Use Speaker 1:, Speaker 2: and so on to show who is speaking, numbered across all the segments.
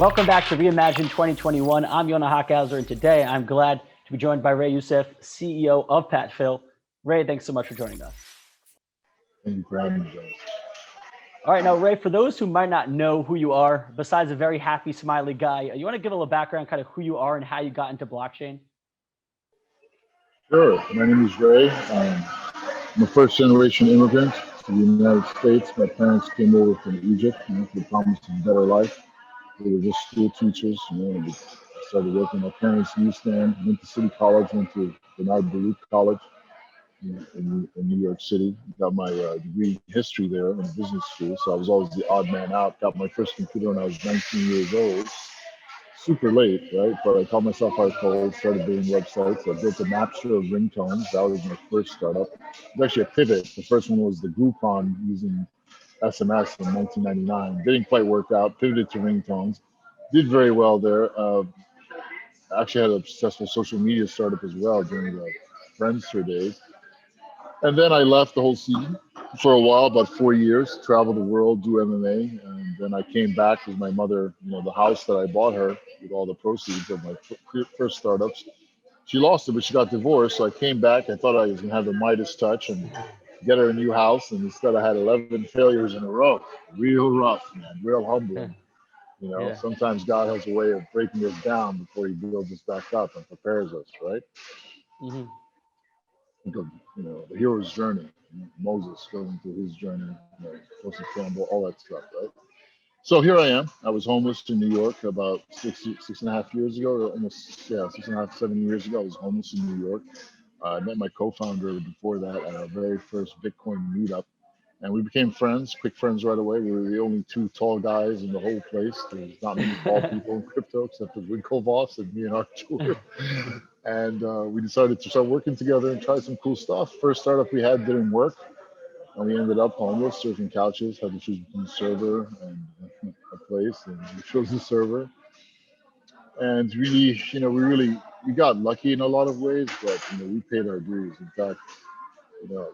Speaker 1: Welcome back to Reimagine 2021. I'm Yonah Hochhauser, and today I'm glad to be joined by Youssef, CEO of Paxful. Ray, thanks so much for joining us.
Speaker 2: Thank you for having me, guys.
Speaker 1: All right, now, Ray, for those who might not know who you are, besides a very happy, smiley guy, you want to give a little background, kind of who you are and how you got into blockchain?
Speaker 2: Sure. My name is Ray. I'm a first-generation immigrant to the United States. My parents came over from Egypt, for the promise of a better life. They were just school teachers, and we started working. My parents used them, went to City College, went to Bernard Baruch College in New York City. Got my degree in history there in business school, so I was always the odd man out. Got my first computer when I was 19 years old. Super late, right? But I taught myself how to code, started building websites. I built a Napster of ringtones. That was my first startup. It was actually a pivot. The first one was the Groupon using SMS in 1999. Didn't quite work out. Pivoted to ringtones. Did very well there. Actually had a successful social media startup as well during the Friendster days. And then I left the whole scene for a while, about 4 years, travel the world, do MMA. And then I came back with my mother, the house that I bought her with all the proceeds of my first startups. She lost it, but she got divorced. So I came back. I thought I was going to have the Midas touch and get her a new house. And instead I had 11 failures in a row. Real rough, man, real humbling. Sometimes God has a way of breaking us down before he builds us back up and prepares us, right?
Speaker 1: Mm-hmm.
Speaker 2: Think of, the hero's journey, Moses going through his journey, Joseph Campbell, all that stuff, right? So here I am. I was homeless in New York about six and a half years ago, almost, 6.5, 7 years ago. I was homeless in New York. I met my co-founder before that at our very first Bitcoin meetup. And we became friends, quick friends right away. We were the only two tall guys in the whole place. There's not many tall people in crypto except for Winklevoss and me and Artur. And we decided to start working together and try some cool stuff. First startup we had didn't work. And we ended up homeless, surfing couches, had to choose between a server and a place. And we chose the server. And really, we got lucky in a lot of ways, but, we paid our dues. In fact,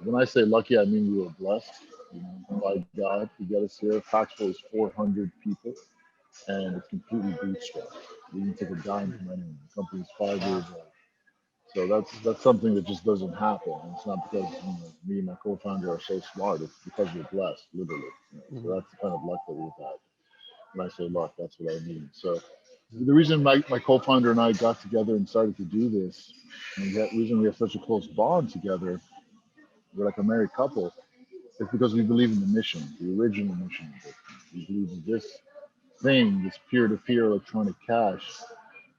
Speaker 2: when I say lucky, I mean we were blessed. By God to get us here. Paxful is 400 people, and it's completely bootstrapped. We didn't take a dime from anyone. The company's 5 years old. So that's something that just doesn't happen. And it's not because me and my co-founder are so smart. It's because we're blessed, literally. So that's the kind of luck that we've had. When I say luck, that's what I mean. So the reason my co-founder and I got together and started to do this, and the reason we have such a close bond together, we're like a married couple, it's because we believe in the mission, the original mission. We believe that this thing, this peer-to-peer electronic cash,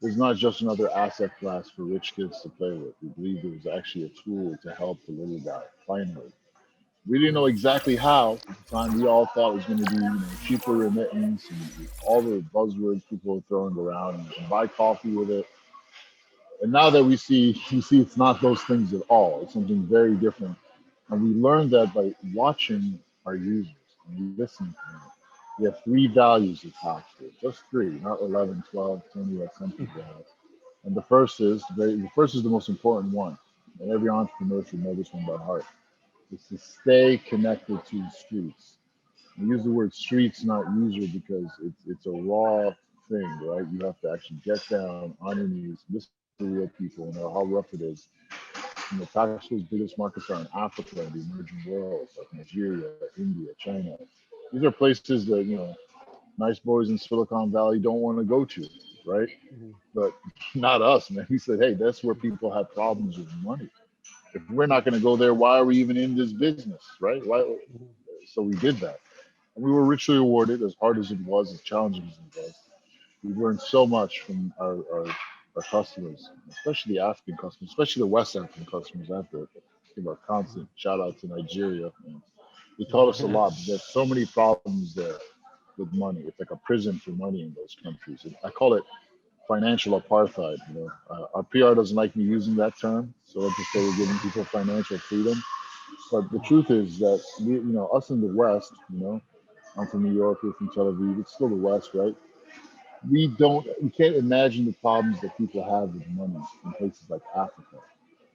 Speaker 2: is not just another asset class for rich kids to play with. We believe it was actually a tool to help the little guy, finally. We didn't know exactly how. At the time, we all thought it was going to be cheaper remittance and all the buzzwords people were throwing around, and you can buy coffee with it. And now that we see it's not those things at all. It's something very different. And we learned that by watching our users and listening to them. We have 3 values at Paxful, just 3, not 11, 12, 20 like some people have. And the first is the most important one. And every entrepreneur should know this one by heart. It's to stay connected to the streets. We use the word streets, not user, because it's a raw thing, right? You have to actually get down on your knees, listen to real people, no matter how rough it is. Paxful's biggest markets are in Africa and the emerging world, like Nigeria, India, China. These are places that, nice boys in Silicon Valley don't want to go to, right? But not us, man. We said, hey, that's where people have problems with money. If we're not going to go there, why are we even in this business, right? So we did that. And we were richly rewarded, as hard as it was, as challenging as it was. We learned so much from our customers, especially the African customers, especially the West African customers. I have to give a constant shout out to Nigeria. They taught us a lot. There's so many problems there with money. It's like a prison for money in those countries. And I call it financial apartheid. Our PR doesn't like me using that term, so let's just say we're giving people financial freedom. But the truth is that us in the West, I'm from New York, you're from Tel Aviv. It's still the West, right? We can't imagine the problems that people have with money in places like Africa,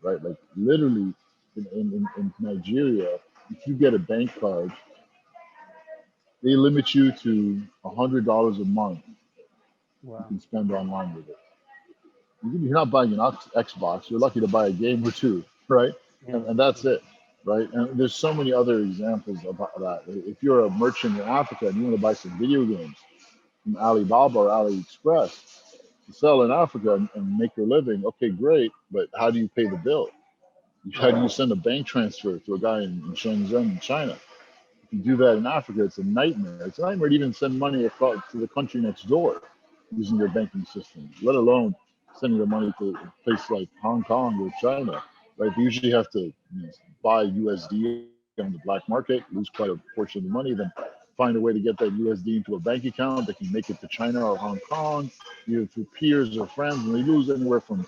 Speaker 2: right? Like literally in Nigeria, if you get a bank card, they limit you to $100 a month you
Speaker 1: Wow.
Speaker 2: can spend online with it. You're not buying an Xbox. You're lucky to buy a game or two, right?
Speaker 1: Yeah.
Speaker 2: And that's it, right? And there's so many other examples of that. If you're a merchant in Africa and you want to buy some video games from Alibaba or AliExpress to sell in Africa and make your living, okay, great. But how do you pay the bill? How do you send a bank transfer to a guy in Shenzhen, in China? If you do that in Africa, it's a nightmare. It's a nightmare to even send money across to the country next door using their banking system, let alone sending the money to a place like Hong Kong or China. Right? They usually have to buy USD on the black market, lose quite a portion of the money, then find a way to get that USD into a bank account that can make it to China or Hong Kong, either through peers or friends, and they lose anywhere from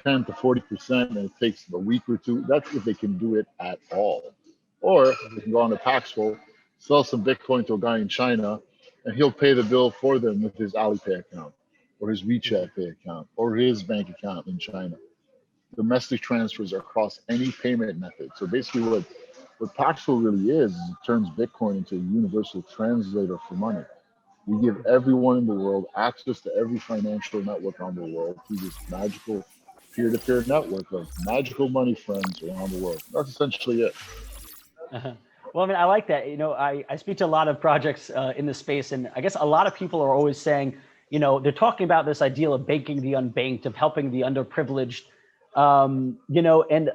Speaker 2: 10 to 40%, and it takes a week or two. That's if they can do it at all. Or they can go on to Paxful, sell some Bitcoin to a guy in China, and he'll pay the bill for them with his Alipay account or his WeChat Pay account or his bank account in China. Domestic transfers across any payment method. So basically what Paxful really is it turns Bitcoin into a universal translator for money. We give everyone in the world access to every financial network on the world through this magical peer-to-peer network of magical money friends around the world. That's essentially it.
Speaker 1: Uh-huh. Well, I mean, I like that. I speak to a lot of projects in this space, and I guess a lot of people are always saying, they're talking about this ideal of banking the unbanked, of helping the underprivileged, and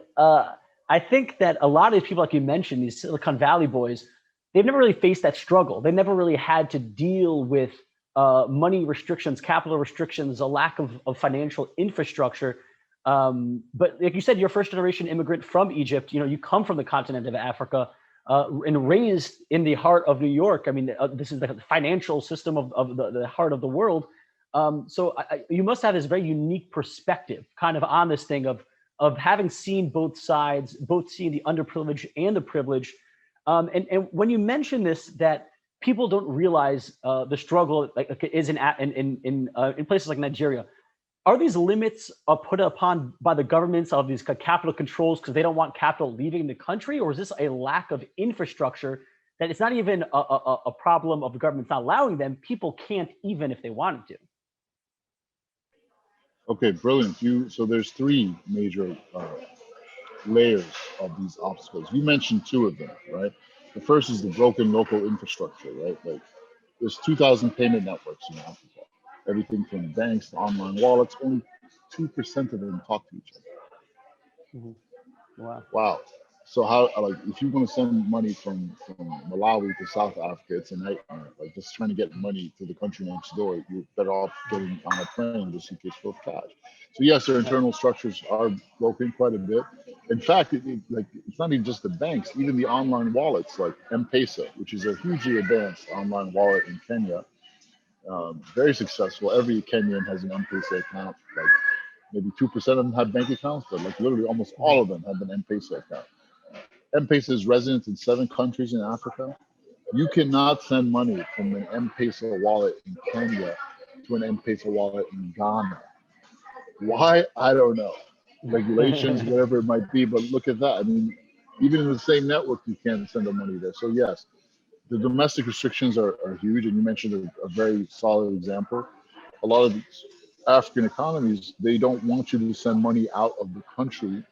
Speaker 1: I think that a lot of these people, like you mentioned, these Silicon Valley boys, they've never really faced that struggle. They never really had to deal with money restrictions, capital restrictions, a lack of financial infrastructure. But like you said, you're a first generation immigrant from Egypt. You come from the continent of Africa and raised in the heart of New York. I mean, this is the financial system of the heart of the world. So you must have this very unique perspective kind of on this thing of having seen both sides, both seeing the underprivileged and the privileged. And when you mention this, that people don't realize the struggle is in places like Nigeria. Are these limits put upon by the governments of these capital controls because they don't want capital leaving the country, or is this a lack of infrastructure that it's not even a problem of the government not allowing them? People can't even if they wanted to.
Speaker 2: Okay, brilliant. So there's three major layers of these obstacles. You mentioned two of them, right? The first is the broken local infrastructure, right? Like there's 2,000 payment networks in Africa. Everything from banks to online wallets. Only 2% of them talk to each other.
Speaker 1: Wow.
Speaker 2: Wow. So how like if you're going to send money from Malawi to South Africa, it's a nightmare. Like just trying to get money to the country next door, you're better off getting on a plane with a suitcase full of cash. So yes, their internal structures are broken quite a bit. In fact, like it's not even just the banks, even the online wallets like M-Pesa, which is a hugely advanced online wallet in Kenya, very successful. Every Kenyan has an M-Pesa account. Like maybe 2% of them have bank accounts, but like literally almost all of them have an M-Pesa account. M-Pesa is resident in 7 countries in Africa. You cannot send money from an M-Pesa wallet in Kenya to an M-Pesa wallet in Ghana. Why? I don't know. Regulations, whatever it might be, but look at that. I mean, even in the same network, you can't send the money there. So yes, the domestic restrictions are huge, and you mentioned a very solid example. A lot of these African economies, they don't want you to send money out of the country.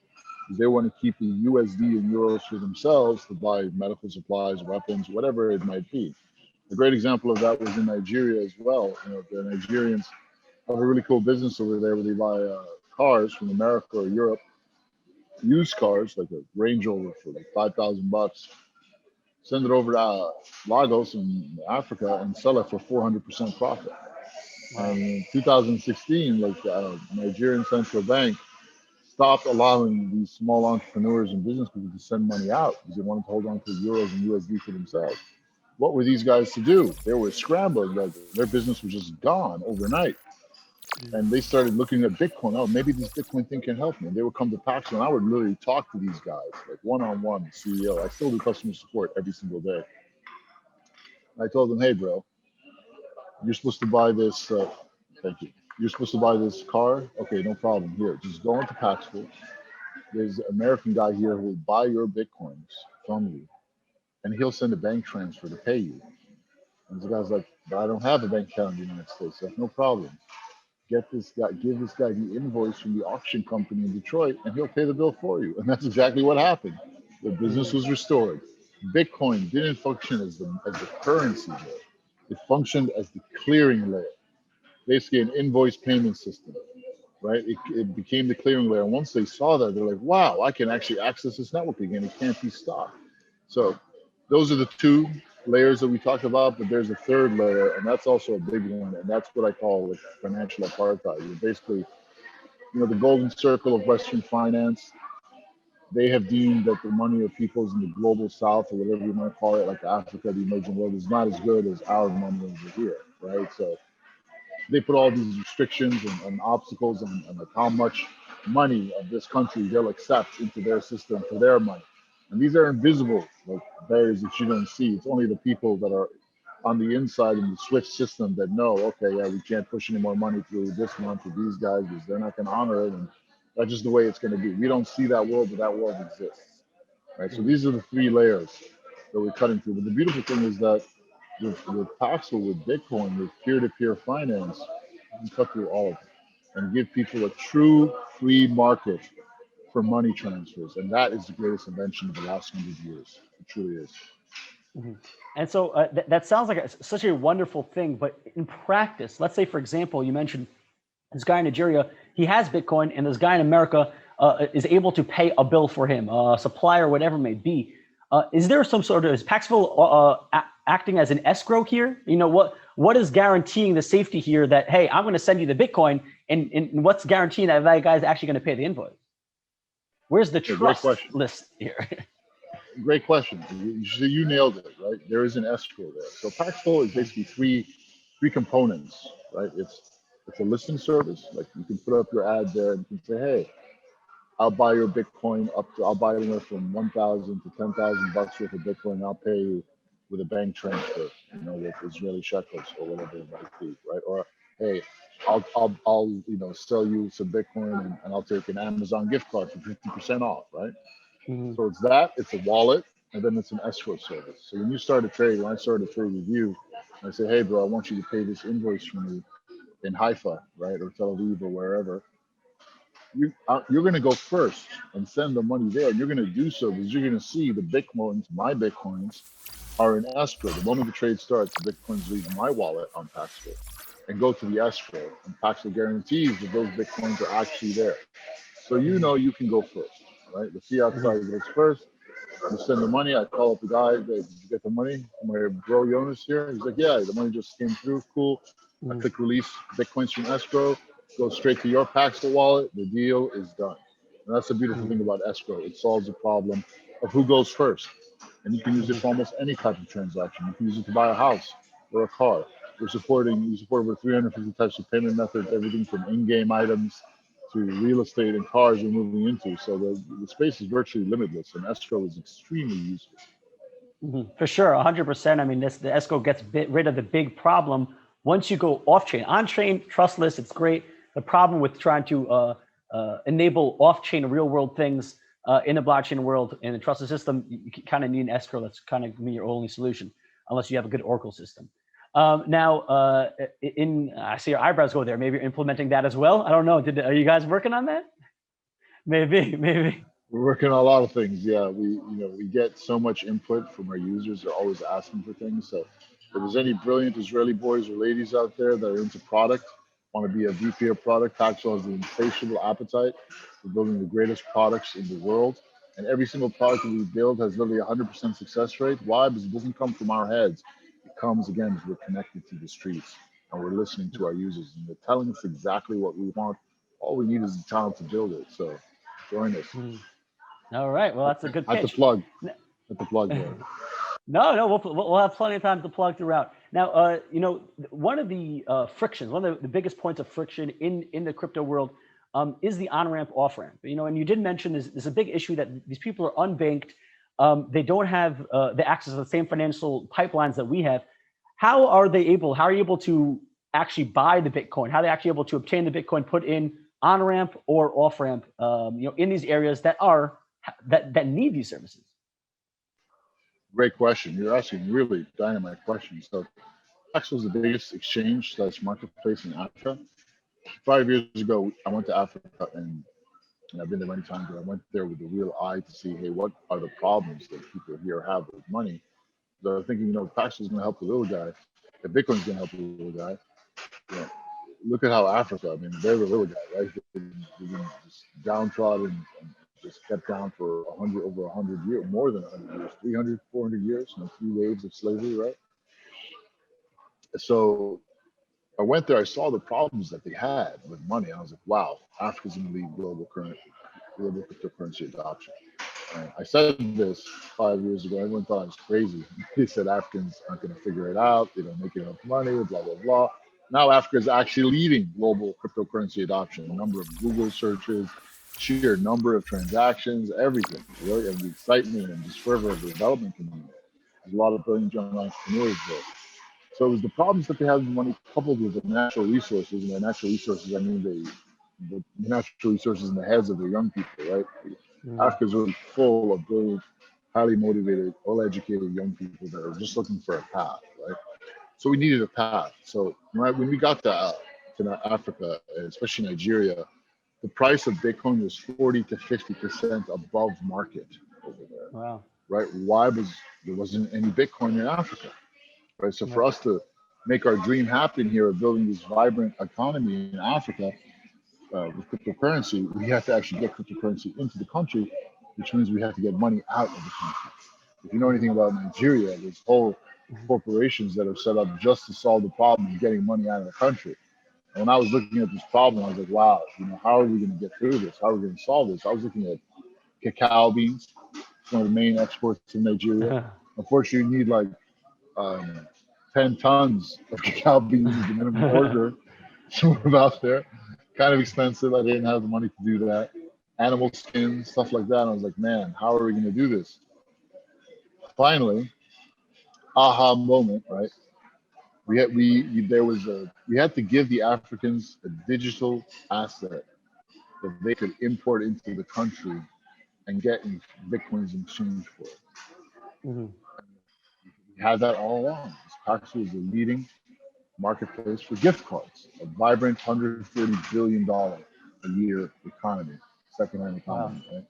Speaker 2: They want to keep the USD and euros for themselves to buy medical supplies, weapons, whatever it might be. A great example of that was in Nigeria as well. The Nigerians have a really cool business over there where they buy cars from America or Europe, used cars like a Range Rover for like $5,000, send it over to Lagos in Africa and sell it for 400% profit.
Speaker 1: Wow.
Speaker 2: And in 2016, like Nigerian central bank stopped allowing these small entrepreneurs and business people to send money out because they wanted to hold on to euros and USD for themselves. What were these guys to do? They were scrambling. Like their business was just gone overnight. And they started looking at Bitcoin. Oh, maybe this Bitcoin thing can help me. And they would come to Paxful, and I would literally talk to these guys, like one-on-one, CEO. I still do customer support every single day. I told them, hey, bro, you're supposed to buy this. Thank you. You're supposed to buy this car. Okay, no problem. Here, just go into Paxful. There's an American guy here who will buy your Bitcoins from you, and he'll send a bank transfer to pay you. And the guy's like, but I don't have a bank account in the United States. That's no problem. Give this guy the invoice from the auction company in Detroit, and he'll pay the bill for you. And that's exactly what happened. The business was restored. Bitcoin didn't function as the currency there. It functioned as the clearing layer, basically an invoice payment system, right? It became the clearing layer. And once they saw that, they're like, wow, I can actually access this network again. It can't be stopped. So those are the two layers that we talked about, but there's a third layer, and that's also a big one, and that's what I call like financial apartheid. You're basically, the golden circle of Western finance. They have deemed that the money of peoples in the global south, or whatever you might call it, like Africa, the emerging world, is not as good as our money over here, right? So they put all these restrictions and obstacles on like how much money of this country they'll accept into their system for their money. And these are invisible like barriers that you don't see. It's only the people that are on the inside in the Swift system that know, okay, yeah, we can't push any more money through this month to these guys because they're not going to honor it. And that's just the way it's going to be. We don't see that world, but that world exists, right? So these are the three layers that we're cutting through. But the beautiful thing is that with Paxful, with Bitcoin, with peer-to-peer finance, you can cut through all of it and give people a true free market for money transfers. And that is the greatest invention of the last 100 years. It truly is.
Speaker 1: And so that sounds like such a wonderful thing, but in practice, let's say, for example, you mentioned this guy in Nigeria, he has Bitcoin, and this guy in America is able to pay a bill for him, a supplier, whatever it may be. Is there some sort of, is Paxful acting as an escrow here? What is guaranteeing the safety here that, hey, I'm going to send you the Bitcoin, and what's guaranteeing that that guy's actually going to pay the invoice? Where's the trust list here?
Speaker 2: Great question. You nailed it, right? There is an escrow there. So Paxful is basically three components, right? It's a listing service. Like you can put up your ad there and you can say, hey, I'll buy your Bitcoin I'll buy anywhere from 1,000 to 10,000 bucks worth of Bitcoin. I'll pay you with a bank transfer, with Israeli shekels or whatever it might be, right? Or hey, I'll sell you some Bitcoin and I'll take an Amazon gift card for 50% off, right? So it's a wallet, and then it's an escrow service. So when I start a trade with you, I say, hey, bro, I want you to pay this invoice for me in Haifa, right, or Tel Aviv or wherever. You're going to go first and send the money there. You're going to do so because you're going to see the Bitcoins, my Bitcoins, are in escrow. The moment the trade starts, the Bitcoins leave my wallet on Paxful and go to the escrow. And Paxful guarantees that those Bitcoins are actually there. So you can go first, right? The fiat side goes first. You send the money. I call up the guy. Did you get the money? My bro Jonas here. He's like, yeah, the money just came through. Cool. I click release Bitcoins from escrow. Goes straight to your Paxful wallet. The deal is done. And that's the beautiful thing about escrow. It solves the problem of who goes first. And you can use it for almost any type of transaction. You can use it to buy a house or a car. You support over 350 types of payment methods, everything from in-game items to real estate and cars you're moving into. So the space is virtually limitless, and escrow is extremely useful.
Speaker 1: For sure, 100%. I mean, the escrow gets rid of the big problem once you go off-chain. On-chain, trustless, it's great. The problem with trying to enable off-chain real-world things in the blockchain world in a trusted system, you kind of need an escrow. That's kind of your only solution, unless you have a good Oracle system. Now, I see your eyebrows go there. Maybe you're implementing that as well. I don't know. Are you guys working on that? Maybe.
Speaker 2: We're working on a lot of things. Yeah, we get so much input from our users. They're always asking for things. So if there's any brilliant Israeli boys or ladies out there that are into product, want to be a VP of product, Paxful has the insatiable appetite for building the greatest products in the world. And every single product that we build has literally 100% success rate. Why? Because it doesn't come from our heads. It comes, again, because we're connected to the streets and we're listening to our users. And they're telling us exactly what we want. All we need is the talent to build it. So join us.
Speaker 1: All right. Well, that's a good pitch.
Speaker 2: At the plug there.
Speaker 1: No, we'll have plenty of time to plug throughout. Now, one of the frictions, one of the biggest points of friction in the crypto world is the on-ramp, off-ramp. And you did mention there's a big issue that these people are unbanked. They don't have the access to the same financial pipelines that we have. How are you able to actually buy the Bitcoin? How are they actually able to obtain the Bitcoin, put in on-ramp or off-ramp, in these areas that need these services?
Speaker 2: Great question. You're asking really dynamite questions. So Paxful was the biggest exchange / marketplace in Africa. 5 years ago, I went to Africa, and I've been there many times, but I went there with a real eye to see, hey, what are the problems that people here have with money? So I was thinking, Paxful is going to help the little guy. If Bitcoin's going to help the little guy, you know, look at how Africa, I mean, they're the little guy, right? They've been just downtrodden and just kept down for over 100 years, more than 100 years, 300, 400 years, 3 waves of slavery, right? So I went there, I saw the problems that they had with money. I was like, wow, Africa's going to lead global cryptocurrency adoption. And I said this 5 years ago. Everyone thought I was crazy. They said Africans aren't going to figure it out. They don't make enough money, blah, blah, blah. Now Africa is actually leading global cryptocurrency adoption. The number of Google searches, sheer number of transactions, everything, really, and the excitement and just fervor of the development community. There's a lot of brilliant young entrepreneurs there. So it was the problems that they had with money coupled with the natural resources. And by natural resources, I mean the natural resources in the heads of the young people, right? Africa is really full of brilliant, highly motivated, well-educated young people that are just looking for a path, right? So we needed a path. So when we got to Africa, especially Nigeria, the price of Bitcoin was 40 to 50% above market over there.
Speaker 1: Wow.
Speaker 2: Right? Why there wasn't any Bitcoin in Africa? Right. So for us to make our dream happen here of building this vibrant economy in Africa with cryptocurrency, we have to actually get cryptocurrency into the country, which means we have to get money out of the country. If you know anything about Nigeria, there's whole corporations that are set up just to solve the problem of getting money out of the country. And when I was looking at this problem, I was like, wow, how are we going to get through this? How are we going to solve this? I was looking at cacao beans, one of the main exports in Nigeria. Unfortunately, you need 10 tons of cacao beans is the minimum order to move out there. Kind of expensive. I didn't have the money to do that. Animal skin, stuff like that. And I was like, man, how are we going to do this? Finally, aha moment, right? We had to give the Africans a digital asset that they could import into the country and get in Bitcoins in exchange for it. We had that all along. Paxful is a leading marketplace for gift cards, a vibrant $140 billion a year economy, second-hand economy, right?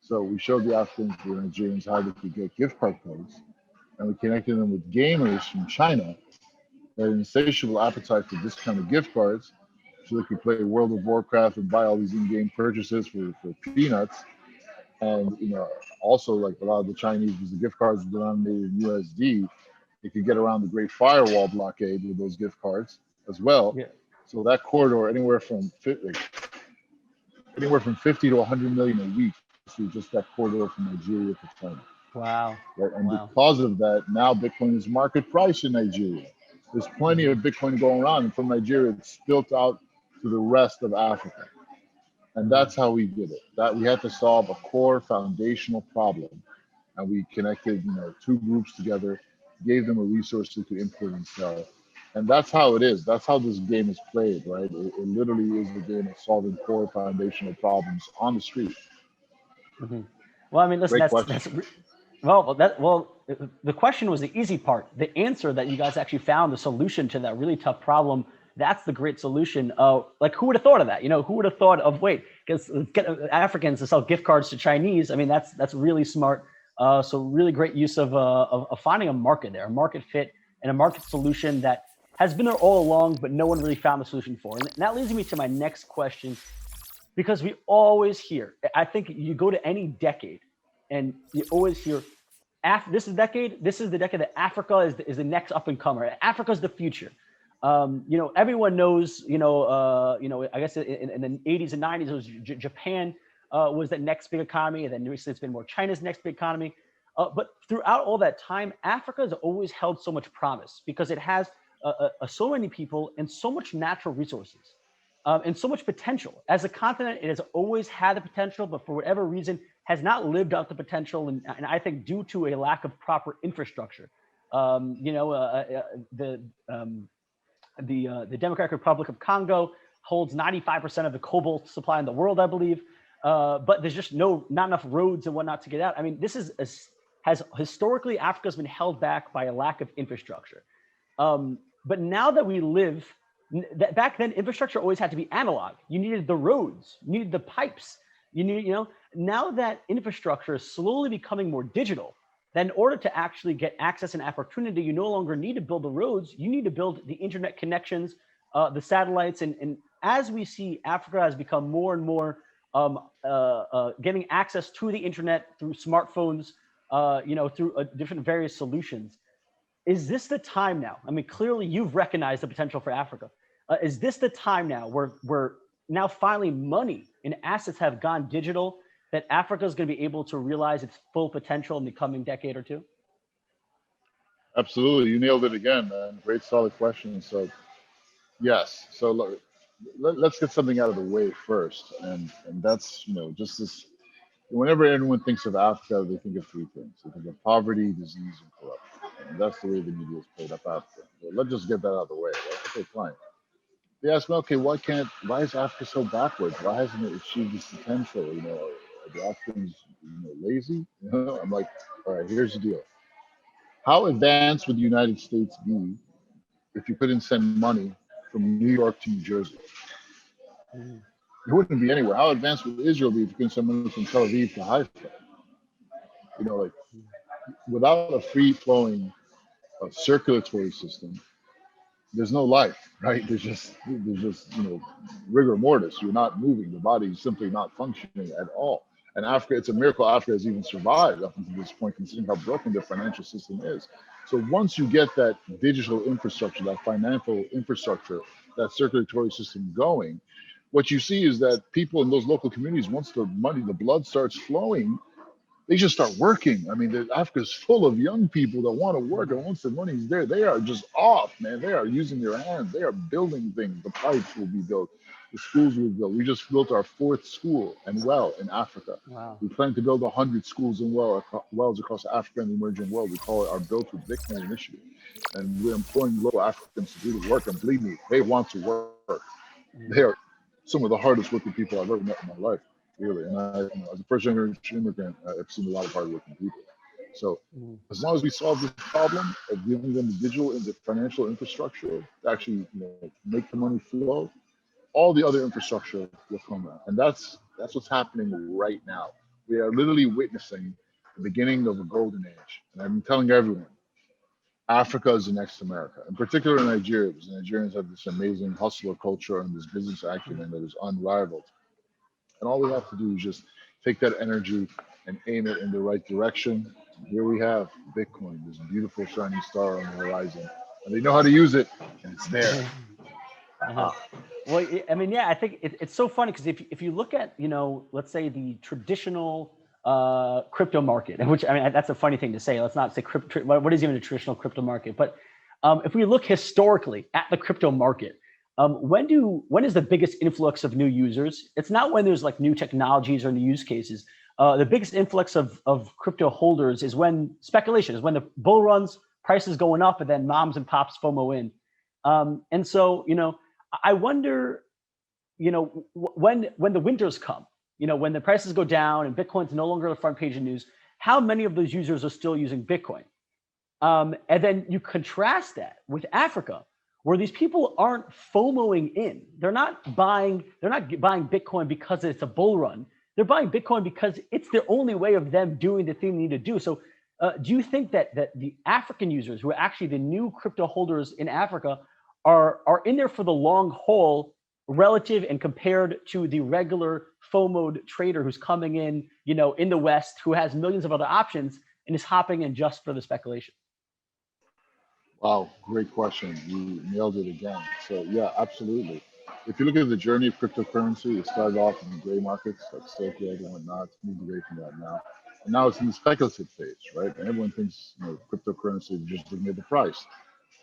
Speaker 2: So we showed the Africans, the Nigerians, how they could get gift card codes, and we connected them with gamers from China that had an insatiable appetite for discounted gift cards, so they could play World of Warcraft and buy all these in-game purchases for peanuts. And also, like a lot of the Chinese, because the gift cards were denominated in USD, they could get around the Great Firewall blockade with those gift cards as well. Yeah. So that corridor, anywhere from 50 to 100 million a week through just that corridor from Nigeria to China.
Speaker 1: Wow.
Speaker 2: Right? And because of that, now Bitcoin is market price in Nigeria. There's plenty of Bitcoin going on, and from Nigeria, it's spilt out to the rest of Africa. And that's how we did it. That we had to solve a core foundational problem, and we connected, two groups together, gave them a resource to import and sell. And that's how it is. That's how this game is played, right? It literally is the game of solving core foundational problems on the street.
Speaker 1: Well, I mean, listen, the question was the easy part. The answer that you guys actually found, the solution to that really tough problem, that's the great solution. Like, who would have thought of that? Who would have thought of, get Africans to sell gift cards to Chinese? I mean, that's really smart. So really great use of finding a market there, a market fit and a market solution that has been there all along, but no one really found the solution for. And that leads me to my next question, because we always hear, I think you go to any decade and you always hear, this is the decade that Africa is the next up and comer. Africa's the future. Everyone knows, I guess in the 80s and 90s, it was Japan was the next big economy. And then recently it's been more China's next big economy. But throughout all that time, Africa has always held so much promise because it has so many people and so much natural resources and so much potential. As a continent, it has always had the potential, but for whatever reason, has not lived up to potential. And I think due to a lack of proper infrastructure. The Democratic Republic of Congo holds 95% of the cobalt supply in the world, I believe. But there's just not enough roads and whatnot to get out. I mean, has historically, Africa's been held back by a lack of infrastructure. But now that we live, back then infrastructure always had to be analog. You needed the roads, you needed the pipes, you needed, now that infrastructure is slowly becoming more digital, then in order to actually get access and opportunity, you no longer need to build the roads, you need to build the internet connections, the satellites. And as we see, Africa has become more and more getting access to the internet through smartphones, through different various solutions. Is this the time now? I mean, clearly you've recognized the potential for Africa. Is this the time now where now finally money and assets have gone digital, that Africa is going to be able to realize its full potential in the coming decade or two?
Speaker 2: Absolutely, you nailed it again, man. Great, solid question. So, yes. So let's get something out of the way first, and that's just this. Whenever anyone thinks of Africa, they think of three things. They think of poverty, disease, and corruption. And that's the way the media is played up Africa. So let's just get that out of the way. Right? Okay, fine. They ask me, okay, why is Africa so backwards? Why hasn't it achieved its potential? Are the Africans lazy? I'm like, all right, here's the deal. How advanced would the United States be if you couldn't send money from New York to New Jersey? It wouldn't be anywhere. How advanced would Israel be if you couldn't send money from Tel Aviv to Haifa? Like without a free flowing circulatory system, there's no life, right? There's just rigor mortis. You're not moving. The body is simply not functioning at all. And Africa, it's a miracle Africa has even survived up until this point, considering how broken their financial system is. So once you get that digital infrastructure, that financial infrastructure, that circulatory system going, what you see is that people in those local communities, once the blood starts flowing, they just start working. I mean, Africa is full of young people that want to work, and once the money is there, they are just off, man. They are using their hands. They are building things. The pipes will be built. The schools will be built. We just built our 4th school and well in Africa.
Speaker 1: Wow.
Speaker 2: We plan to build 100 schools and wells across Africa and the emerging world. We call it our Built with Bitcoin initiative. And we're employing local Africans to do the work. And believe me, they want to work. They are some of the hardest working people I've ever met in my life. Really, and as a first generation immigrant, I've seen a lot of hardworking people. So, as long as we solve this problem of giving them the digital and the financial infrastructure to actually, make the money flow, all the other infrastructure will come out, and that's what's happening right now. We are literally witnessing the beginning of a golden age, and I'm telling everyone, Africa is the next America, in particular Nigeria, because the Nigerians have this amazing hustler culture and this business acumen that is unrivaled. And all we have to do is just take that energy and aim it in the right direction. And here we have Bitcoin, this beautiful shining star on the horizon. And they know how to use it, and it's there.
Speaker 1: Well, I mean, yeah, I think it's so funny because if you look at, let's say the traditional crypto market, which, I mean, that's a funny thing to say. Let's not say what is even a traditional crypto market? But if we look historically at the crypto market, when is the biggest influx of new users? It's not when there's like new technologies or new use cases. The biggest influx of crypto holders is when speculation, is when the bull runs, prices going up, and then moms and pops FOMO in. And so, I wonder, when the winters come, when the prices go down and Bitcoin's no longer the front page of news, how many of those users are still using Bitcoin? And then you contrast that with Africa, where these people aren't FOMOing in. They're not buying Bitcoin because it's a bull run. They're buying Bitcoin because it's the only way of them doing the thing they need to do. So do you think that the African users, who are actually the new crypto holders in Africa, are in there for the long haul relative and compared to the regular FOMOed trader who's coming in, in the West, who has millions of other options and is hopping in just for the speculation?
Speaker 2: Wow, great question. You nailed it again. So yeah, absolutely. If you look at the journey of cryptocurrency, it started off in the gray markets like Silk Road and whatnot. It's moved away from that now. And now it's in the speculative phase, right? And everyone thinks, cryptocurrency is just looking at the price,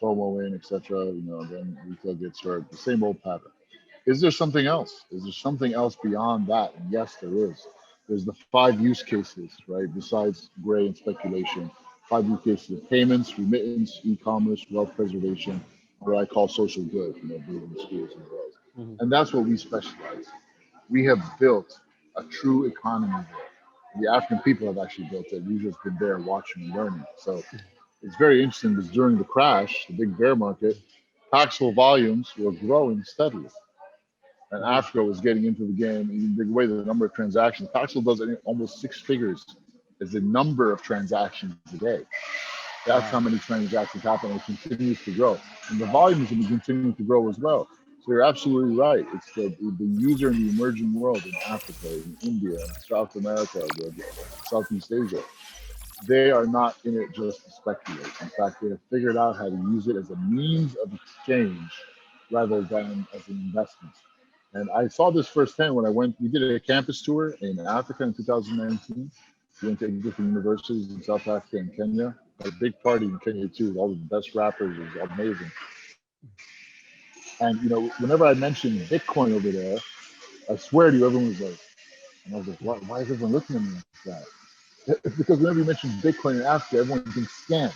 Speaker 2: FOMO in, etc. Then retail gets hurt. The same old pattern. Is there something else? Is there something else beyond that? And yes, there is. There's the 5 use cases, right? Besides gray and speculation, 5 use cases of payments, remittance, e-commerce, wealth preservation, what I call social good, building schools and roads. And that's what we specialize in. We have built a true economy there. The African people have actually built it. We've just been there watching and learning. So it's very interesting because during the crash, the big bear market, Paxful volumes were growing steadily. And Africa was getting into the game in a big way. The number of transactions, Paxful does almost 6 figures as the number of transactions a day. That's how many transactions happen. It continues to grow. And the volume is going to continue to grow as well. So you're absolutely right. It's the user in the emerging world in Africa, in India, in South America, Southeast Asia. They are not in it just to speculate. In fact, they have figured out how to use it as a means of exchange rather than as an investment. And I saw this firsthand when we did a campus tour in Africa in 2019. We went to different universities in South Africa and Kenya. A big party in Kenya too, with all the best rappers. It was amazing. And whenever I mentioned Bitcoin over there, I swear to you, everyone was like, and I was like, why is everyone looking at me like that? It's because whenever you mention Bitcoin in Africa, everyone thinks scam.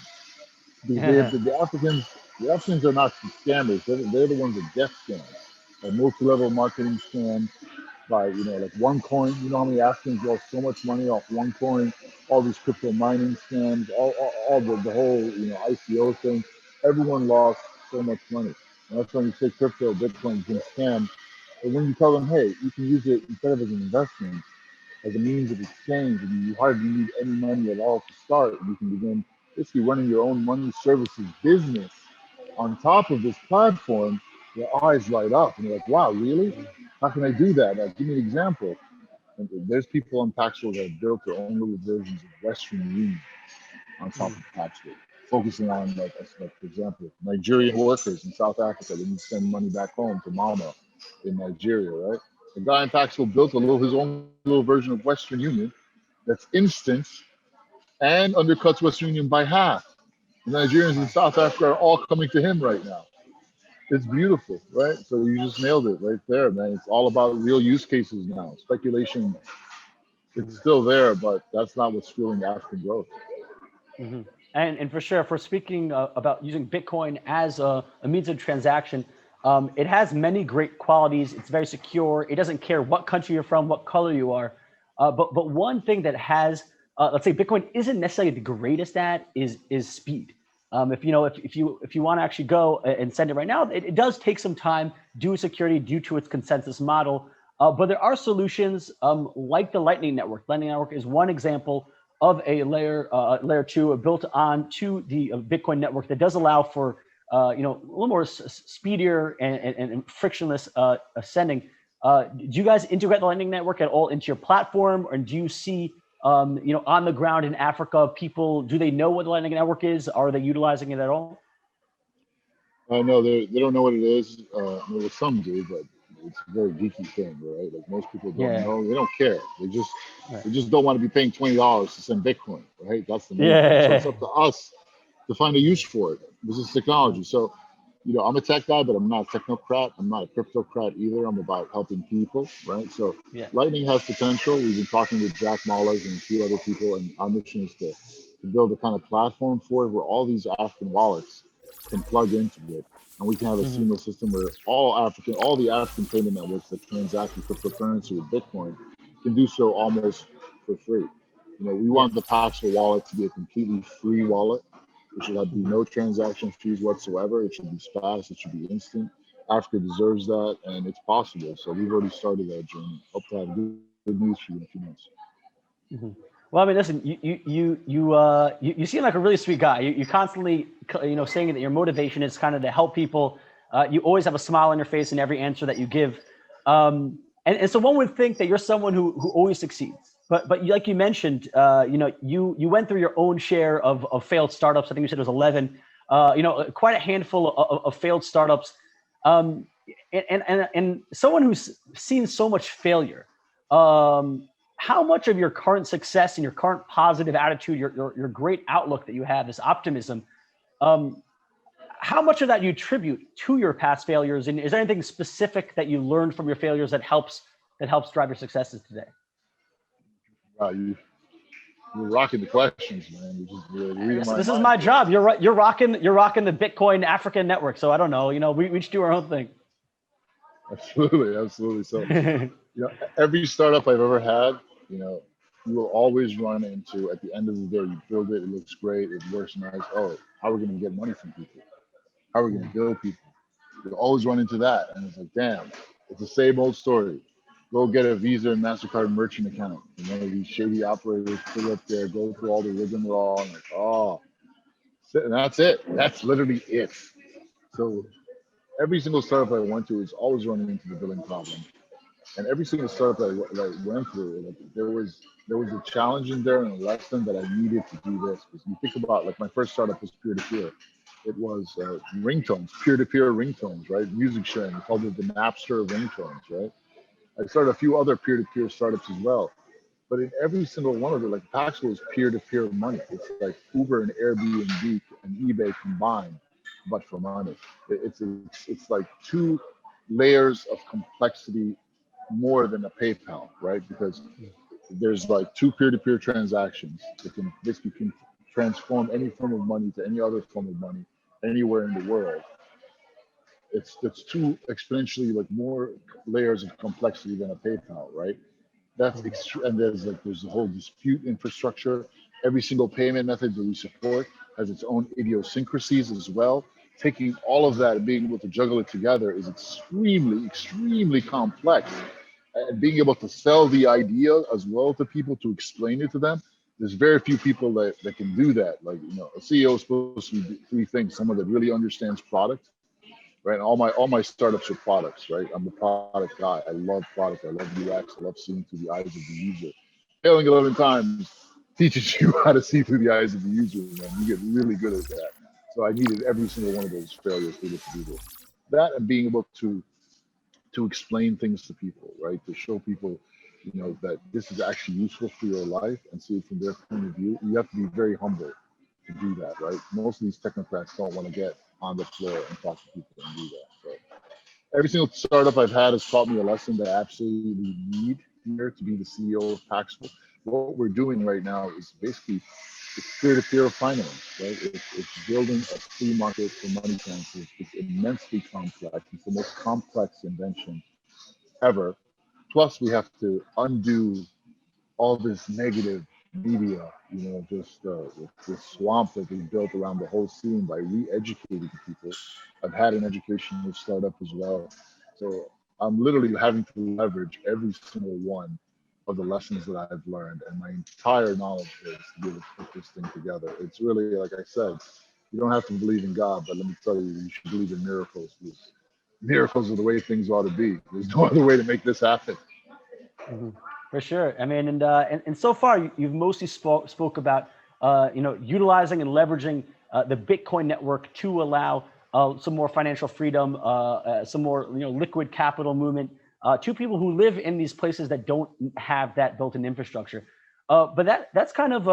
Speaker 2: Because the Africans are not scammers. They're the ones that get scammed. A multi-level marketing scam by like OneCoin. You know how many Africans lost so much money off OneCoin? All these crypto mining scams, all the whole ICO thing. Everyone lost so much money. And that's when you say crypto, Bitcoin's been scammed. But when you tell them, hey, you can use it instead of as an investment, as a means of exchange, and you hardly need any money at all to start, you can begin basically running your own money services business on top of this platform. Your eyes light up and you're like, wow, really? How can I do that? Give me an example. And there's people on Paxful that have built their own little versions of Western Union on top of Paxful, focusing on, like for example, Nigerian workers in South Africa. They need to send money back home to mama in Nigeria, right? The guy in Paxful built his own little version of Western Union that's instant and undercuts Western Union by half. The Nigerians in South Africa are all coming to him right now. It's beautiful, right? So you just nailed it right there, man. It's all about real use cases now. Speculation, it's still there, but that's not what's fueling African growth.
Speaker 1: And for sure, if we're speaking about using Bitcoin as a means of transaction, it has many great qualities. It's very secure. It doesn't care what country you're from, what color you are. But one thing that has, let's say, Bitcoin isn't necessarily the greatest at is speed. If you want to actually go and send it right now, it does take some time due to security, due to its consensus model. But there are solutions like the Lightning Network. Lightning Network is one example of a layer 2 built on to the Bitcoin network that does allow for a little more speedier and frictionless sending. Do you guys integrate the Lightning Network at all into your platform, or do you see on the ground in Africa, people, do they know what the Lightning Network is? Are they utilizing it at all?
Speaker 2: No, they don't know what it is. Well, some do, but it's a very geeky thing, right? Like most people don't know. They don't care. They just don't want to be paying $20 to send Bitcoin, right? That's the main thing. So it's up to us to find a use for it. This is technology. So, I'm a tech guy, but I'm not a technocrat. I'm not a cryptocrat either. I'm about helping people, right? So Lightning has potential. We've been talking with Jack Mullers and a few other people, and our mission is to build a kind of platform for it where all these African wallets can plug into it. And we can have a seamless system where all the African payment networks that transact with cryptocurrency with Bitcoin can do so almost for free. We want the Paxful wallet to be a completely free wallet. It should be no transaction fees whatsoever. It should be fast. It should be instant. Africa deserves that, and it's possible. So we've already started that journey. Hope to have good news for you in a few months.
Speaker 1: Well, I mean, listen, you seem like a really sweet guy. You constantly, saying that your motivation is kind of to help people. You always have a smile on your face in every answer that you give. And so one would think that you're someone who always succeeds. But like you mentioned, you went through your own share of failed startups. I think you said it was 11. Quite a handful of failed startups. And someone who's seen so much failure. How much of your current success and your current positive attitude, your great outlook that you have, this optimism, how much of that you attribute to your past failures? And is there anything specific that you learned from your failures that helps drive your successes today?
Speaker 2: Wow, you're rocking the questions, man. You're just reading
Speaker 1: This is my job. You're rocking the Bitcoin African network. So I don't know. We each do our own thing.
Speaker 2: Absolutely. So every startup I've ever had, you will always run into, at the end of the day, you build it, it looks great, it works nice. Oh, how are we going to get money from people? How are we going to bill people? You'll always run into that. And it's like, damn, it's the same old story. Go get a Visa and MasterCard merchant account. And one of these shady operators pull up there, go through all the rigmarole, and like, oh, and that's it. That's literally it. So every single startup I went to is always running into the billing problem. And every single startup that I went through, like, there was a challenge in there and a lesson that I needed to do this. Because you think about, like, my first startup was peer-to-peer. It was ringtones, peer-to-peer ringtones, right? Music sharing. We called it the Napster of ringtones, right? I started a few other peer-to-peer startups as well. But in every single one of them, like, Paxful is peer-to-peer money. It's like Uber and Airbnb and eBay combined, but for money. It's like two layers of complexity more than a PayPal, right? Because there's like two peer-to-peer transactions that can basically transform any form of money to any other form of money anywhere in the world. It's two exponentially, like, more layers of complexity than a PayPal, right? That's and there's the whole dispute infrastructure. Every single payment method that we support has its own idiosyncrasies as well. Taking all of that and being able to juggle it together is extremely complex. And being able to sell the idea as well to people, to explain it to them, there's very few people that can do that. Like, a CEO is supposed to do three things: someone that really understands product, right? And all my startups are products, right? I'm a product guy. I love product. I love UX. I love seeing through the eyes of the user. Failing 11 times teaches you how to see through the eyes of the user, man. You get really good at that. So I needed every single one of those failures to be able to do this. That, and being able to explain things to people, right? To show people, that this is actually useful for your life and see it from their point of view. You have to be very humble to do that, right? Most of these technocrats don't want to get on the floor and talk to people and do that. So every single startup I've had has taught me a lesson that I absolutely need here to be the CEO of Paxful. What we're doing right now is basically, it's peer-to-peer finance, right? It's building a free market for money transfers. It's immensely complex. It's the most complex invention ever. Plus, we have to undo all this negative media, just this swamp that we built around the whole scene by re-educating people. I've had an educational startup as well. So I'm literally having to leverage every single one of the lessons that I've learned and my entire knowledge base to be able to put this thing together. It's really, like I said, you don't have to believe in God, but let me tell you, you should believe in miracles. Because miracles are the way things ought to be. There's no other way to make this happen.
Speaker 1: Mm-hmm. For sure. I mean, and so far you've mostly spoke about utilizing and leveraging the Bitcoin network to allow some more financial freedom, some more liquid capital movement to people who live in these places that don't have that built-in infrastructure. But that's kind of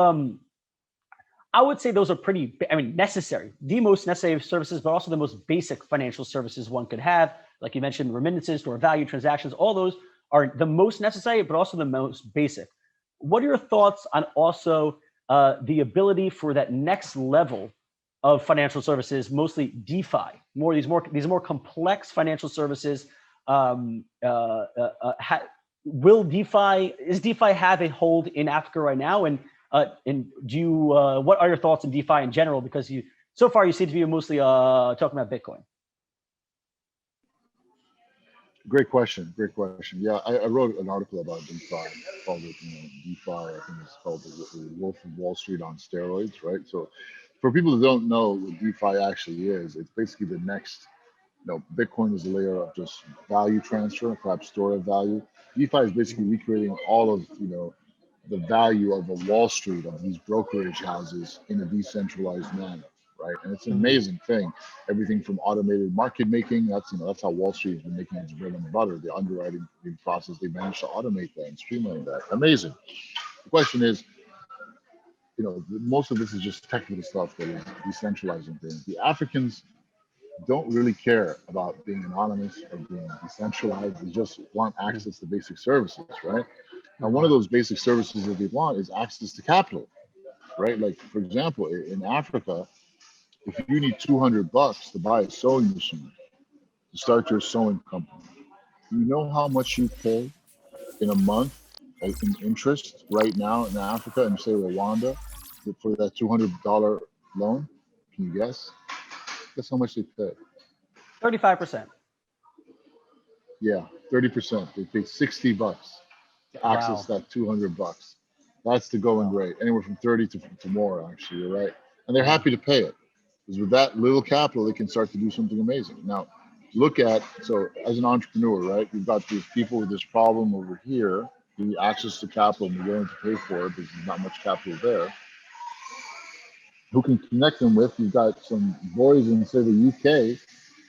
Speaker 1: I would say those are pretty, necessary, the most necessary services, but also the most basic financial services one could have. Like you mentioned, remittances, store value, transactions, all those are the most necessary, but also the most basic. What are your thoughts on also the ability for that next level of financial services, mostly DeFi, these more complex financial services? Is DeFi have a hold in Africa right now? And do you, what are your thoughts on DeFi in general? Because so far you seem to be mostly talking about Bitcoin.
Speaker 2: Great question. Yeah, I wrote an article about DeFi, called it, DeFi. I think it's called the Wolf of Wall Street on steroids, right? So, for people who don't know what DeFi actually is, it's basically the next. Bitcoin is a layer of just value transfer, perhaps store of value. DeFi is basically recreating all of the value of a Wall Street, of these brokerage houses, in a decentralized manner, right? And it's an amazing thing. Everything from automated market making, that's how Wall Street has been making its bread and butter. The underwriting process, they managed to automate that and streamline that. Amazing. The question is, most of this is just technical stuff that is decentralizing things. The Africans don't really care about being anonymous or being decentralized. They just want access to basic services, right? And one of those basic services that they want is access to capital, right? Like, for example, in Africa, if you need $200 to buy a sewing machine to start your sewing company, you know how much you pay in a month in interest right now in Africa and say Rwanda for that $200 loan? Can you guess? Guess how much they pay?
Speaker 1: 35%.
Speaker 2: Yeah, 30%. They pay $60 to access
Speaker 1: Wow.
Speaker 2: that $200. That's the going rate. Anywhere from 30 to more, actually, you're right. And they're happy to pay it. Because with that little capital, they can start to do something amazing. Now, look at, so as an entrepreneur, right, you've got these people with this problem over here, the access to capital and they're willing to pay for it because there's not much capital there, who can connect them with. You've got some boys in, say, the UK,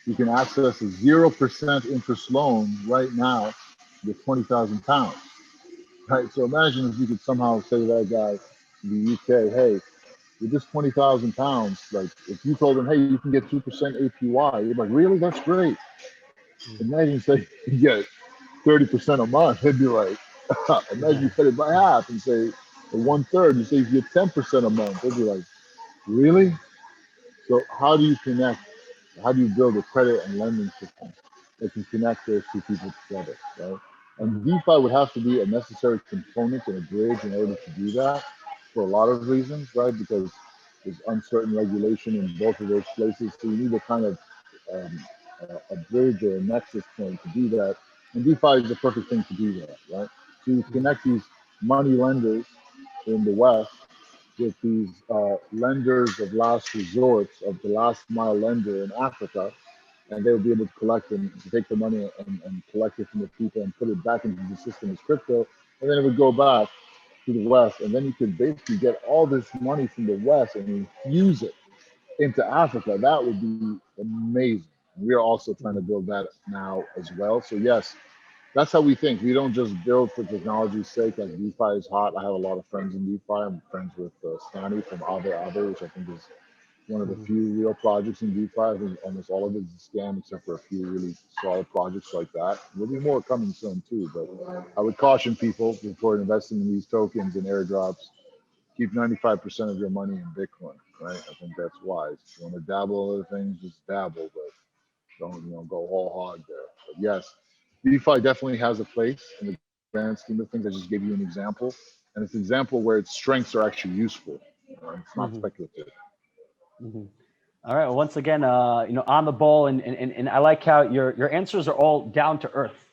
Speaker 2: you can access a 0% interest loan right now with £20,000, right? So imagine if you could somehow say to that guy in the UK, hey, with this £20,000, like if you told them, hey, you can get 2% APY, you're like, really? That's great. Imagine say you get 30% a month. They'd be like, imagine you cut it by half and say, or 1/3, you say you get 10% a month. They'd be like, really? So how do you connect? How do you build a credit and lending system that can connect those two people together, right? And DeFi would have to be a necessary component and a bridge in order to do that for a lot of reasons, right? Because there's uncertain regulation in both of those places. So you need a kind of um, a bridge or a nexus point to do that. And DeFi is the perfect thing to do that, right? So you connect these money lenders in the West with these lenders of last resorts, of the last mile lender in Africa, and they would be able to collect and to take the money and collect it from the people and put it back into the system as crypto, and then it would go back to the West, and then you could basically get all this money from the West and infuse it into Africa. That would be amazing. We are also trying to build that now as well. So yes, that's how we think. We don't just build for technology's sake. Like DeFi is hot. I have a lot of friends in DeFi. I'm friends with Stanley from Aave, which I think is one of the few real projects in DeFi. I think almost all of it is a scam, except for a few really solid projects like that. There'll be more coming soon too. But I would caution people before investing in these tokens and airdrops. Keep 95% of your money in Bitcoin, right? I think that's wise. If you want to dabble in other things, just dabble, but don't go whole hog there. But yes, DeFi definitely has a place in the grand scheme of things. I just gave you an example, and it's an example where its strengths are actually useful. It's not speculative.
Speaker 1: All right. Well, once again, on the ball, and I like how your answers are all down to earth,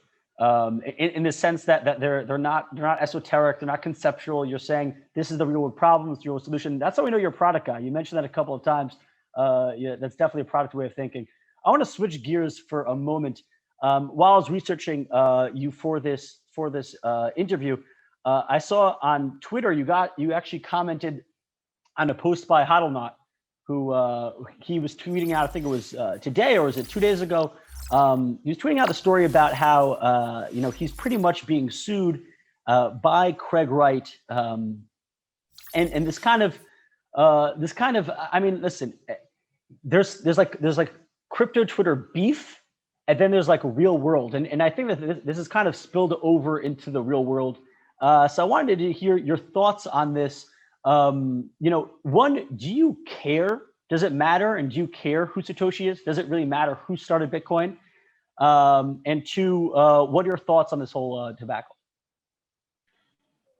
Speaker 1: in the sense that they're not esoteric, they're not conceptual. You're saying this is the real world problem, it's the real world solution. That's how we know you're a product guy. You mentioned that a couple of times. Yeah, that's definitely a product way of thinking. I want to switch gears for a moment. While I was researching you for this interview, I saw on Twitter you actually commented on a post by Hodlnaut, who he was tweeting out. I think it was today, or was it 2 days ago? He was tweeting out the story about how he's pretty much being sued by Craig Wright, and this kind of I mean, listen, there's like crypto Twitter beef, and then there's like real world, and I think that this is kind of spilled over into the real world. So I wanted to hear your thoughts on this. One, do you care? Does it matter? And do you care who Satoshi is? Does it really matter who started Bitcoin? And two, what are your thoughts on this whole debacle?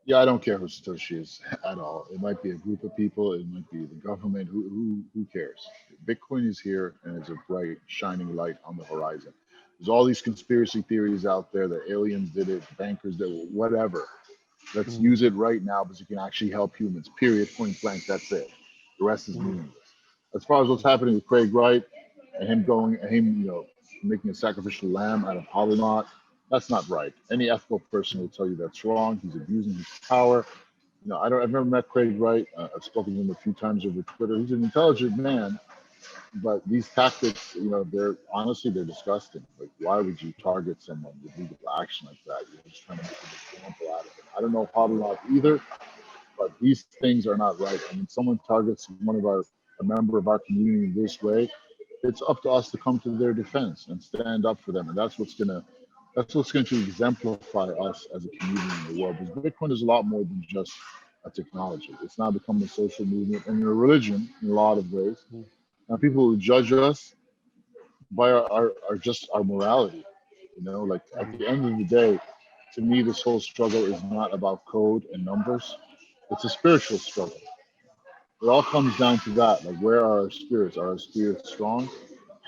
Speaker 2: Yeah, I don't care who Satoshi is at all. It might be a group of people. It might be the government. Who cares? Bitcoin is here, and it's a bright, shining light on the horizon. There's all these conspiracy theories out there that aliens did it, bankers did it, whatever. Let's use it right now because it can actually help humans. Period. Point blank. That's it. The rest is meaningless. As far as what's happening with Craig Wright and him making a sacrificial lamb out of Hodlnaut, that's not right. Any ethical person will tell you that's wrong. He's abusing his power. I've never met Craig Wright. I've spoken to him a few times over Twitter. He's an intelligent man, but these tactics, they're disgusting. Like, why would you target someone with legal action like that? You're just trying to make an example out of it. I don't know Hodlnaut either, but these things are not right. I mean, someone targets a member of our community in this way, it's up to us to come to their defense and stand up for them. And that's what's going to exemplify us as a community in the world. Because Bitcoin is a lot more than just a technology. It's now become a social movement and a religion in a lot of ways. Now people who judge us by our just our morality. Like at the end of the day, To me, this whole struggle is not about code and numbers. It's a spiritual struggle. It all comes down to that. Like, where are our spirits? Are our spirits strong?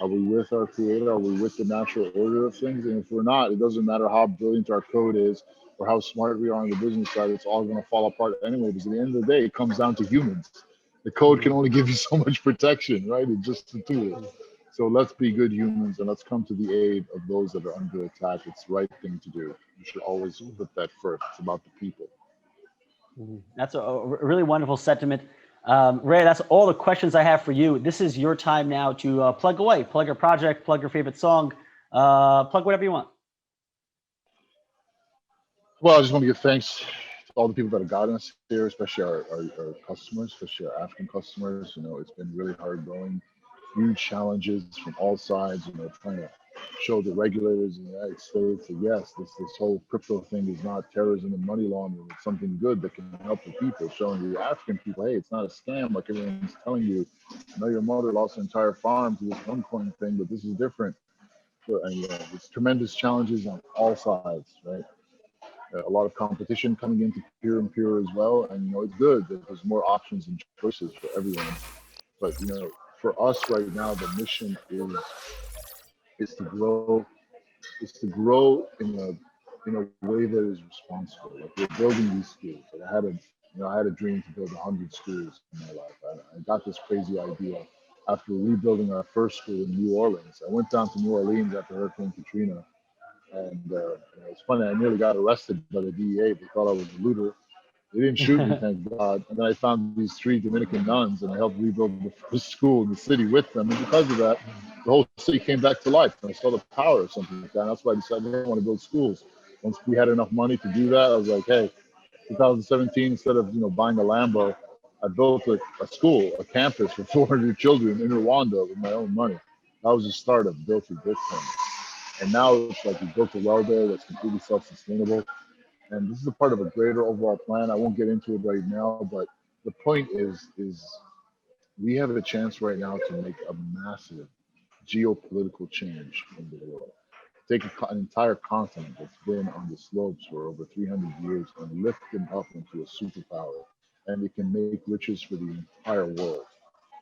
Speaker 2: Are we with our creator? Are we with the natural order of things? And if we're not, it doesn't matter how brilliant our code is or how smart we are on the business side, it's all going to fall apart anyway, because at the end of the day, it comes down to humans. The code can only give you so much protection, right? It's just a tool. So let's be good humans and let's come to the aid of those that are under attack. It's the right thing to do. You should always put that first. It's about the people.
Speaker 1: That's a really wonderful sentiment. Ray, that's all the questions I have for you. This is your time now to plug away, plug your project, plug your favorite song, plug whatever you want.
Speaker 2: Well, I just want to give thanks to all the people that have gotten us here, especially our customers, especially our African customers. You know, it's been really hard going, huge challenges from all sides, you know, trying to show the regulators in the United States that yes, this whole crypto thing is not terrorism and money laundering. It's something good that can help the people, showing the African people, hey, it's not a scam like everyone's telling you. I know your mother lost an entire farm to this one coin thing, but this is different. So, and it's tremendous challenges on all sides, right? A lot of competition coming into peer and peer as well, and you know, it's good that there's more options and choices for everyone. But you know, for us right now, the mission is to grow in a way that is responsible. Like, we're building these schools. Like, I had a dream to build 100 schools in my life. I got this crazy idea after rebuilding our first school in New Orleans. I went down to New Orleans after Hurricane Katrina, and it's funny. I nearly got arrested by the DEA. They thought I was a looter. They didn't shoot me, thank God. And then I found these 3 Dominican nuns, and I helped rebuild the first school in the city with them. And because of that, the whole city came back to life. And I saw the power of something like that. And that's why I decided I want to build schools. Once we had enough money to do that, I was like, hey, 2017, instead of buying a Lambo, I built a school, a campus for 400 children in Rwanda with my own money. That was a startup built through Bitcoin. And now it's like we built a well there that's completely self-sustainable. And this is a part of a greater overall plan. I won't get into it right now, but the point is we have a chance right now to make a massive geopolitical change in the world. Take an entire continent that's been on the slopes for over 300 years and lift them up into a superpower, and it can make riches for the entire world.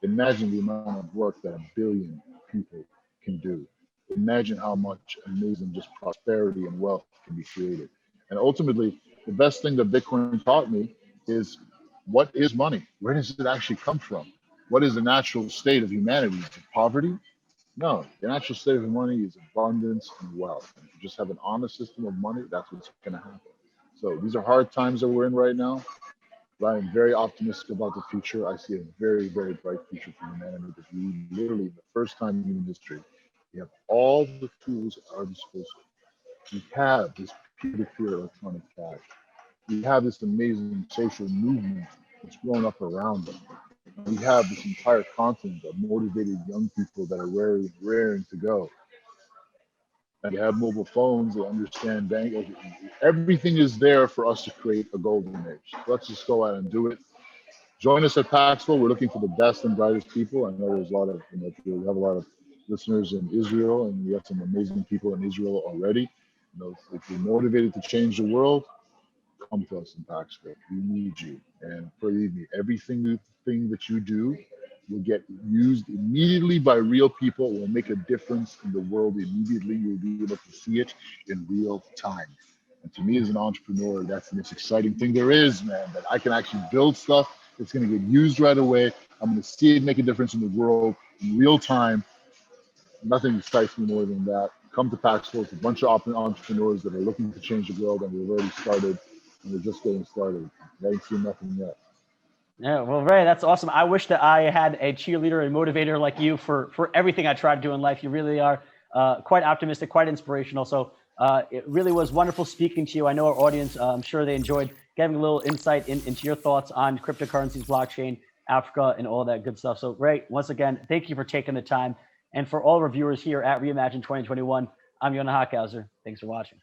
Speaker 2: Imagine the amount of work that 1 billion people can do. Imagine how much amazing just prosperity and wealth can be created. And ultimately, the best thing that Bitcoin taught me is, what is money? Where does it actually come from? What is the natural state of humanity? Is it poverty? No, the natural state of money is abundance and wealth. And if you just have an honest system of money, that's what's going to happen. So these are hard times that we're in right now, but I am very optimistic about the future. I see a very, very bright future for humanity, because we literally, the first time in human history, we have all the tools at our disposal. We have this peer-to-peer electronic cash. We have this amazing social movement that's grown up around them. We have this entire continent of motivated young people that are raring to go. And we have mobile phones that understand banking. Everything is there for us to create a golden age. So let's just go out and do it. Join us at Paxful. We're looking for the best and brightest people. I know there's a lot of, we have a lot of listeners in Israel, and we have some amazing people in Israel already. If you're motivated to change the world, come to us in Paxful. We need you. And believe me, everything that you do will get used immediately by real people. It will make a difference in the world immediately. You'll be able to see it in real time. And to me, as an entrepreneur, that's the most exciting thing there is, man, that I can actually build stuff that's going to get used right away. I'm going to see it make a difference in the world in real time. Nothing excites me more than that. Come to Paxful. It's a bunch of entrepreneurs that are looking to change the world, and we've already started, and we're just getting started. I ain't seen nothing yet.
Speaker 1: Yeah, well, Ray, that's awesome. I wish that I had a cheerleader and motivator like you for everything I try to do in life. You really are quite optimistic, quite inspirational. So it really was wonderful speaking to you. I know our audience, I'm sure they enjoyed getting a little insight into your thoughts on cryptocurrencies, blockchain, Africa, and all that good stuff. So, Ray, once again, thank you for taking the time. And for all our viewers here at Reimagine 2021, I'm Yonah Hochhauser. Thanks for watching.